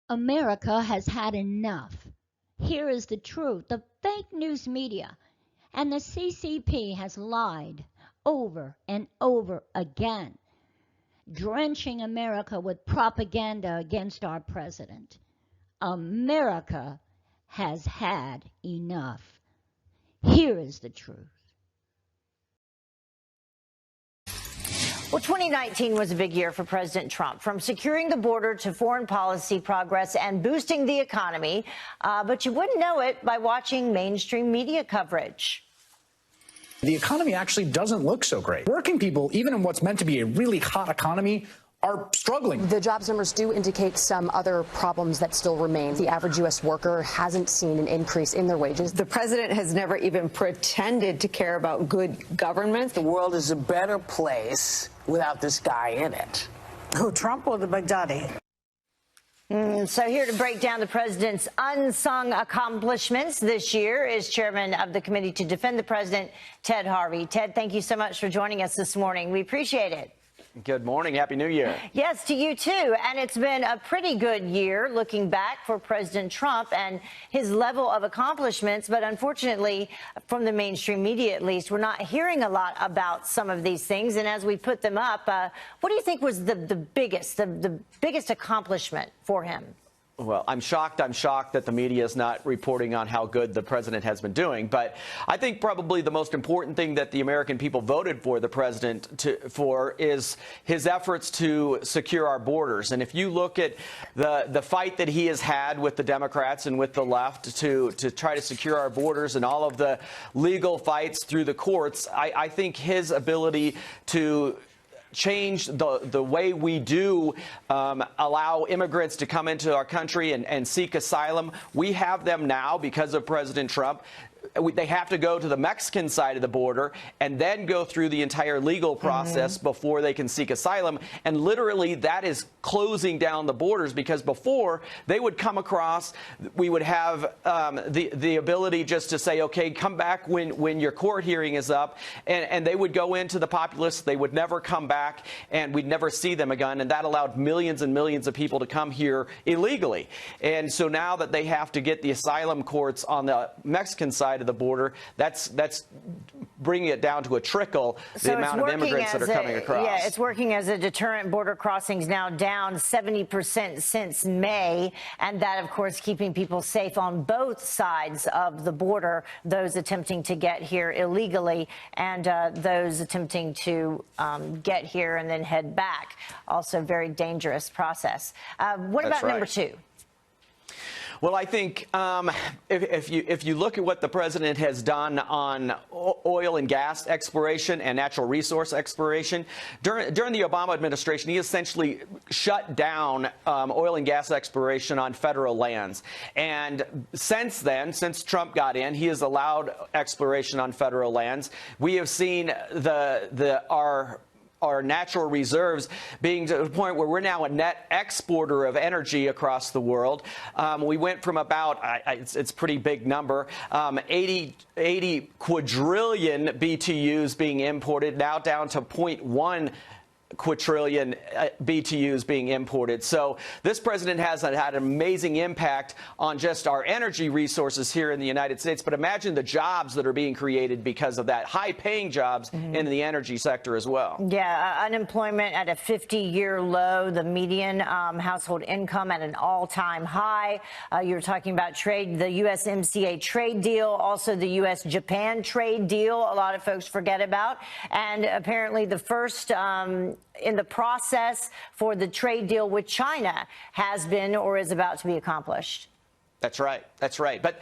America has had enough. Here is the truth. The fake news media and the CCP has lied over and over again, drenching America with propaganda against our president. America has had enough. Here is the truth. Well, 2019 was a big year for President Trump, from securing the border to foreign policy progress and boosting the economy. But you wouldn't know it by watching mainstream media coverage. The economy actually doesn't look so great. Working people, even in what's meant to be a really hot economy, are struggling. The jobs numbers do indicate some other problems that still remain. The average U.S. worker hasn't seen an increase in their wages. The president has never even pretended to care about good government. The world is a better place without this guy in it. Who, Trump or the Baghdadi? So here to break down the president's unsung accomplishments this year is chairman of the Committee to Defend the President, Ted Harvey. Ted, thank you so much for joining us this morning. We appreciate it. Good morning. Happy New Year. Yes, to you too. And it's been a pretty good year looking back for President Trump and his level of accomplishments. But unfortunately, from the mainstream media at least, we're not hearing a lot about some of these things. And as we put them up, what do you think was the biggest accomplishment for him? Well, I'm shocked that the media is not reporting on how good the president has been doing. But I think probably the most important thing that the American people voted for the president for is his efforts to secure our borders. And if you look at the fight that he has had with the Democrats and with the left to try to secure our borders and all of the legal fights through the courts, I think his ability to change the way we do allow immigrants to come into our country and seek asylum. We have them now because of President Trump. They have to go to the Mexican side of the border and then go through the entire legal process before they can seek asylum. And literally that is closing down the borders, because before they would come across, we would have the ability just to say, OK, come back when your court hearing is up. And they would go into the populace. They would never come back, and we'd never see them again. And that allowed millions and millions of people to come here illegally. And so now that they have to get the asylum courts on the Mexican side of the border, that's bringing it down to a trickle, the amount of immigrants that are coming across. Yeah, it's working as a deterrent. Border crossings now down 70% since May, and that, of course, keeping people safe on both sides of the border, those attempting to get here illegally and those attempting to get here and then head back. Also very dangerous process. What about number two? Well, I think if you look at what the president has done on oil and gas exploration and natural resource exploration, during the Obama administration, he essentially shut down oil and gas exploration on federal lands. And since then, since Trump got in, he has allowed exploration on federal lands. We have seen our natural reserves being to the point where we're now a net exporter of energy across the world. We went from about, it's a pretty big number, 80 quadrillion BTUs being imported, now down to 0.1 quadrillion BTUs being imported. So this president has had an amazing impact on just our energy resources here in the United States. But imagine the jobs that are being created because of that, high-paying jobs in the energy sector as well. Yeah, unemployment at a 50-year low, the median household income at an all-time high. You're talking about trade, the USMCA trade deal, also the U.S.-Japan trade deal, a lot of folks forget about. And apparently the first in the process for the trade deal with China has been or is about to be accomplished. That's right. That's right. But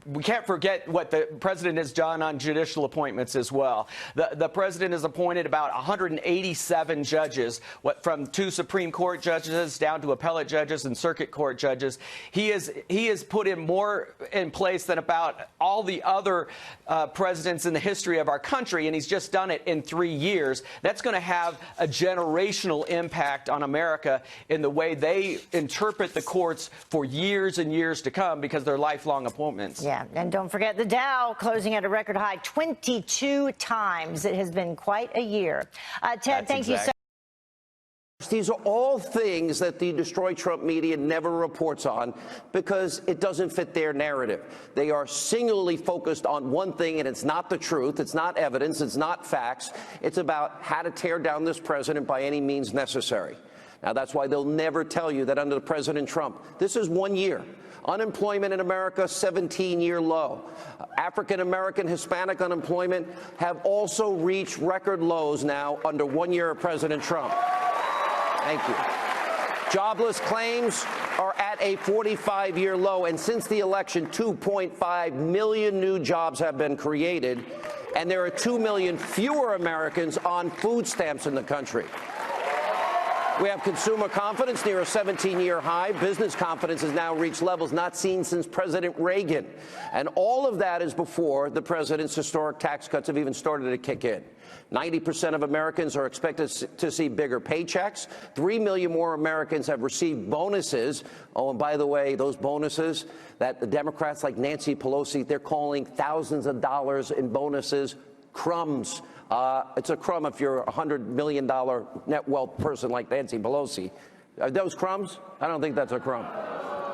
we can't forget what the president has done on judicial appointments as well. The president has appointed about 187 judges, from 2 Supreme Court judges down to appellate judges and circuit court judges. He has put in more in place than about all the other presidents in the history of our country, and he's just done it in 3 years. That's going to have a generational impact on America in the way they interpret the courts for years and years to come, because they're lifelong appointments. Yeah, and don't forget the Dow closing at a record high 22 times. It has been quite a year. Ted, thank you so These are all things that the Destroy Trump media never reports on because it doesn't fit their narrative. They are singularly focused on one thing, and it's not the truth. It's not evidence. It's not facts. It's about how to tear down this president by any means necessary. Now, that's why they'll never tell you that under President Trump, this is 1 year. Unemployment in America, 17-year low. African-American, Hispanic unemployment have also reached record lows now under 1 year of President Trump. Thank you. Jobless claims are at a 45-year low, and since the election, 2.5 million new jobs have been created, and there are 2 million fewer Americans on food stamps in the country. We have consumer confidence near a 17-year high. Business confidence has now reached levels not seen since President Reagan. And all of that is before the president's historic tax cuts have even started to kick in. 90% of Americans are expected to see bigger paychecks. 3 million more Americans have received bonuses. Oh, and by the way, those bonuses that the Democrats like Nancy Pelosi, they're calling thousands of dollars in bonuses crumbs. It's a crumb if you're a $100 million net wealth person like Nancy Pelosi. Are those crumbs? I don't think that's a crumb.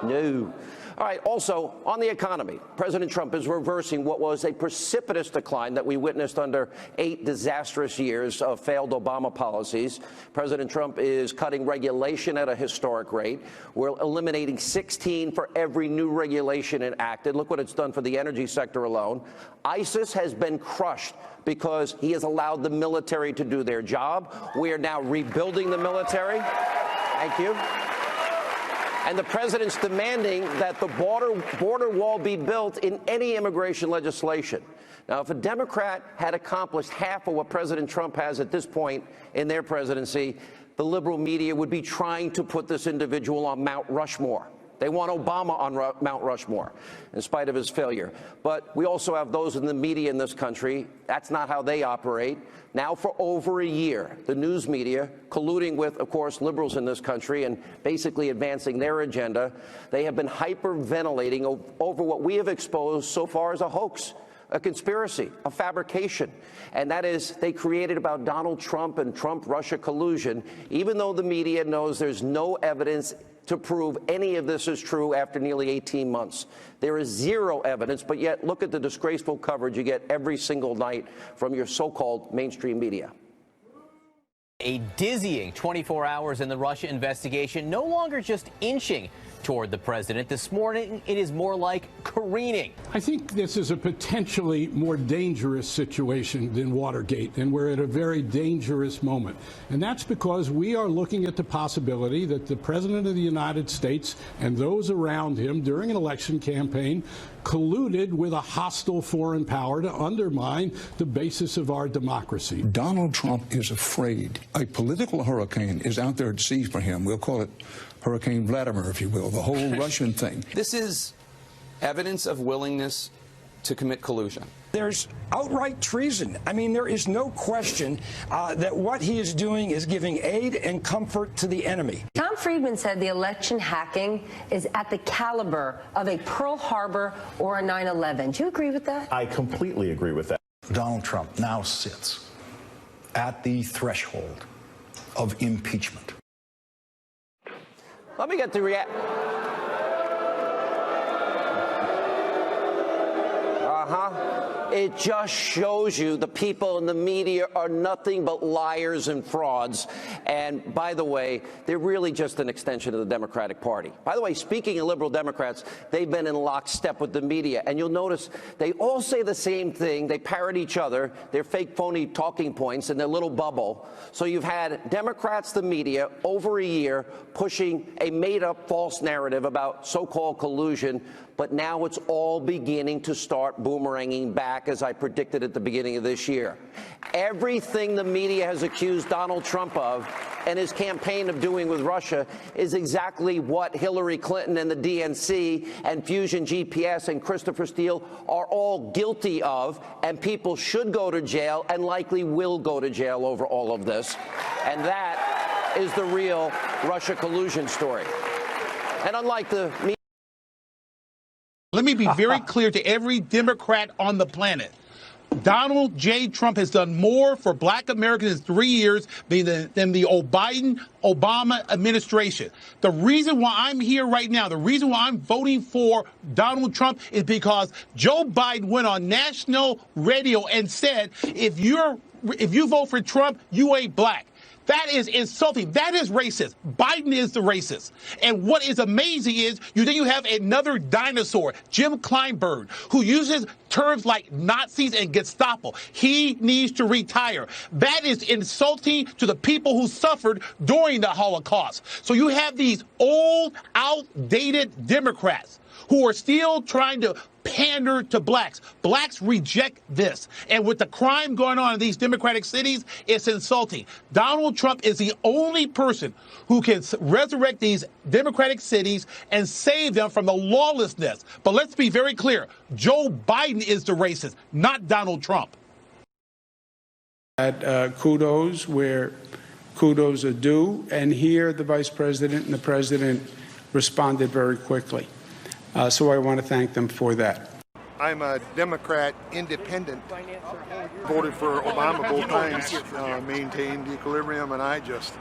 No. All right. Also, on the economy, President Trump is reversing what was a precipitous decline that we witnessed under 8 disastrous years of failed Obama policies. President Trump is cutting regulation at a historic rate. We're eliminating 16 for every new regulation enacted. Look what it's done for the energy sector alone. ISIS has been crushed because he has allowed the military to do their job. We are now rebuilding the military. Thank you. And the president's demanding that the border wall be built in any immigration legislation. Now, if a Democrat had accomplished half of what President Trump has at this point in their presidency, the liberal media would be trying to put this individual on Mount Rushmore. They want Obama on Mount Rushmore, in spite of his failure. But we also have those in the media in this country. That's not how they operate. Now, for over a year, the news media, colluding with, of course, liberals in this country and basically advancing their agenda, they have been hyperventilating over what we have exposed so far as a hoax, a conspiracy, a fabrication. And that is, they created about Donald Trump and Trump-Russia collusion, even though the media knows there's no evidence to prove any of this is true after nearly 18 months. There is zero evidence, but yet look at the disgraceful coverage you get every single night from your so-called mainstream media. A dizzying 24 hours in the Russia investigation, no longer just inching toward the president. This morning, it is more like careening. I think this is a potentially more dangerous situation than Watergate, and we're at a very dangerous moment. And that's because we are looking at the possibility that the President of the United States and those around him during an election campaign colluded with a hostile foreign power to undermine the basis of our democracy. Donald Trump is afraid. A political hurricane is out there at sea for him. We'll call it Hurricane Vladimir, if you will, the whole Russian thing. This is evidence of willingness to commit collusion. There's outright treason. I mean, there is no question that what he is doing is giving aid and comfort to the enemy. Tom Friedman said the election hacking is at the caliber of a Pearl Harbor or a 9/11. Do you agree with that? I completely agree with that. Donald Trump now sits at the threshold of impeachment. Let me get the reaction. It just shows you the people in the media are nothing but liars and frauds. And by the way, they're really just an extension of the Democratic Party. By the way, speaking of liberal Democrats, they've been in lockstep with the media. And you'll notice they all say the same thing. They parrot each other, their fake, phony talking points in their little bubble. So you've had Democrats, the media, over a year pushing a made-up false narrative about so-called collusion. But now it's all beginning to start boomeranging back, as I predicted at the beginning of this year. Everything the media has accused Donald Trump of and his campaign of doing with Russia is exactly what Hillary Clinton and the DNC and Fusion GPS and Christopher Steele are all guilty of, and people should go to jail and likely will go to jail over all of this. And that is the real Russia collusion story. And unlike the media, let me be very clear to every Democrat on the planet. Donald J. Trump has done more for black Americans in 3 years than the Obama administration. The reason why I'm here right now, the reason why I'm voting for Donald Trump is because Joe Biden went on national radio and said, if you vote for Trump, you ain't black. That is insulting. That is racist. Biden is the racist. And what is amazing is you have another dinosaur, Jim Kleinberg, who uses terms like Nazis and Gestapo. He needs to retire. That is insulting to the people who suffered during the Holocaust. So you have these old, outdated Democrats who are still trying to pander to blacks. Blacks reject this. And with the crime going on in these Democratic cities, it's insulting. Donald Trump is the only person who can resurrect these Democratic cities and save them from the lawlessness. But let's be very clear. Joe Biden is the racist, not Donald Trump. Kudos where kudos are due. And here the vice president and the president responded very quickly. So I want to thank them for that. I'm a Democrat independent. Voted for Obama both times, maintained equilibrium, and I just,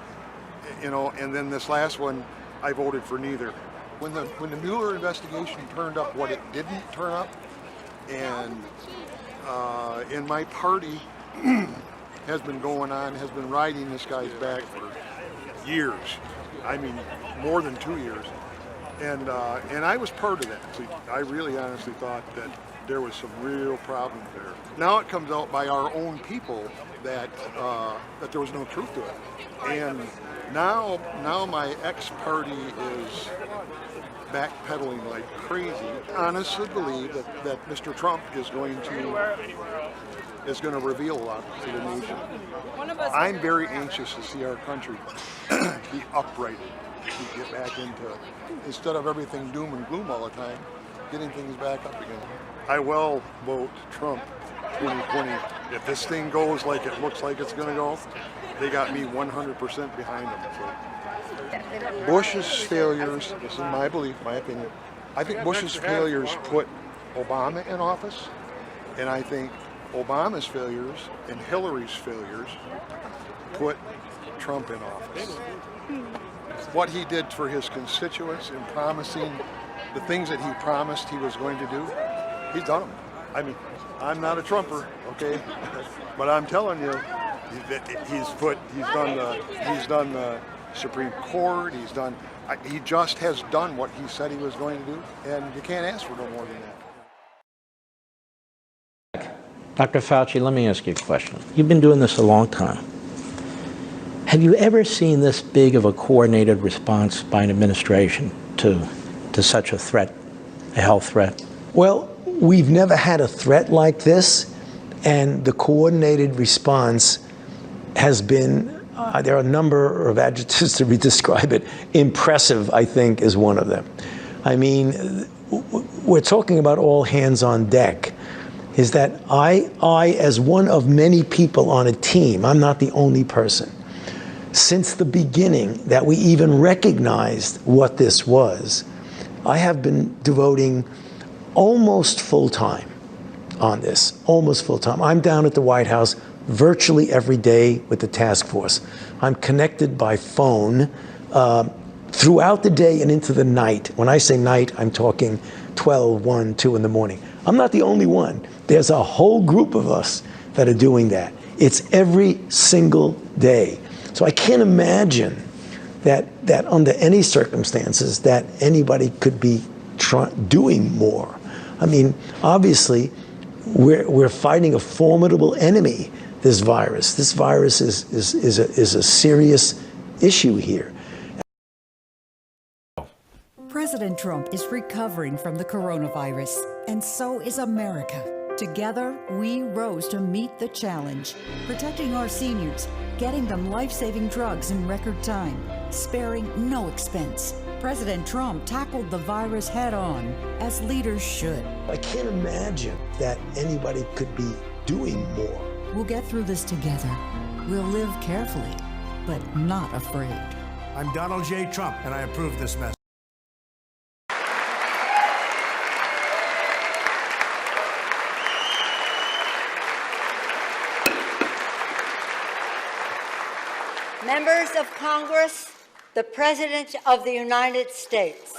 and then this last one, I voted for neither. When the Mueller investigation turned up what it didn't turn up, and my party has been riding this guy's back for years. I mean, more than 2 years. And I was part of that. See, I really honestly thought that there was some real problems there. Now it comes out by our own people that there was no truth to it. And now my ex-party is backpedaling like crazy. I honestly believe that Mr. Trump is going to reveal a lot to the nation. I'm very anxious to see our country be upright. To get back into, instead of everything doom and gloom all the time, getting things back up again. I will vote Trump 2020. If this thing goes like it looks like it's going to go, they got me 100% behind them. So. Bush's failures, this is my belief, my opinion, I think Bush's failures put Obama in office, and I think Obama's failures and Hillary's failures put Trump in office. What he did for his constituents in promising the things that he promised he was going to do, he's done them. I mean, I'm not a Trumper, okay, but I'm telling you, he's done the Supreme Court. He just has done what he said he was going to do, and you can't ask for no more than that. Dr. Fauci, let me ask you a question. You've been doing this a long time. Have you ever seen this big of a coordinated response by an administration to such a threat, a health threat? Well, we've never had a threat like this, and the coordinated response has been, there are a number of adjectives to describe it. Impressive, I think, is one of them. I mean, we're talking about all hands on deck. Is that I, as one of many people on a team, I'm not the only person, since the beginning that we even recognized what this was, I have been devoting almost full time on this, almost full time. I'm down at the White House virtually every day with the task force. I'm connected by phone throughout the day and into the night. When I say night, I'm talking 12, 1, 2 in the morning. I'm not the only one. There's a whole group of us that are doing that. It's every single day. So I can't imagine that under any circumstances that anybody could be doing more. I mean, obviously, we're fighting a formidable enemy, this virus. This virus is a serious issue here. President Trump is recovering from the coronavirus, and so is America. Together, we rose to meet the challenge, protecting our seniors, getting them life-saving drugs in record time, sparing no expense. President Trump tackled the virus head-on, as leaders should. I can't imagine that anybody could be doing more. We'll get through this together. We'll live carefully, but not afraid. I'm Donald J. Trump, and I approve this message. Members of Congress, the President of the United States.